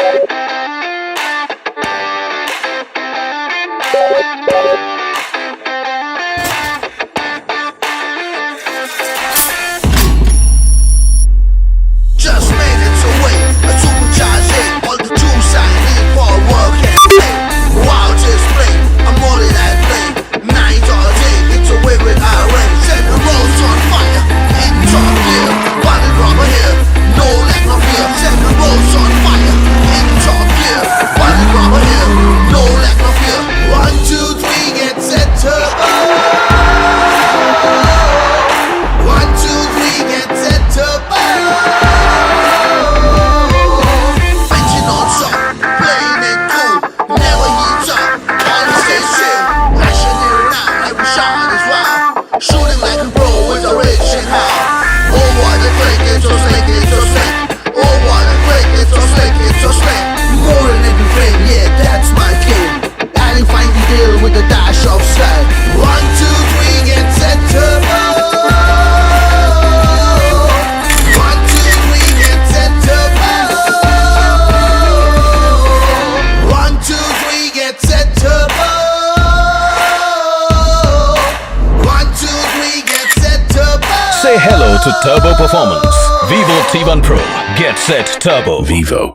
Just minutes away, a supercharged hit. All the juice I need for a work and play. Wild display, I'm all in that play. Night or day, it's a way with irony. Set the roads on fire, in top gear. Body rubber here, no lack of fear. Set the roads on fire, in top gear. Body rubber here, no lack of fear. 1, 2, 3, get set turbo. 1, 2, 3, get set turbo. Shooting like a pro with a rich and high. Oh, what a break, it's so slick, it's so slick. Oh, what a break, it's so slick, it's so slick. More than every frame, yeah, that's my game. Adding fine deal with a dash of style. 1, 2, 3, get set turbo. 1, 2, 3, get set turbo. 1, 2, 3, get set turbo. Say hello to Turbo Performance. Vivo T1 Pro. Get set Turbo. Vivo.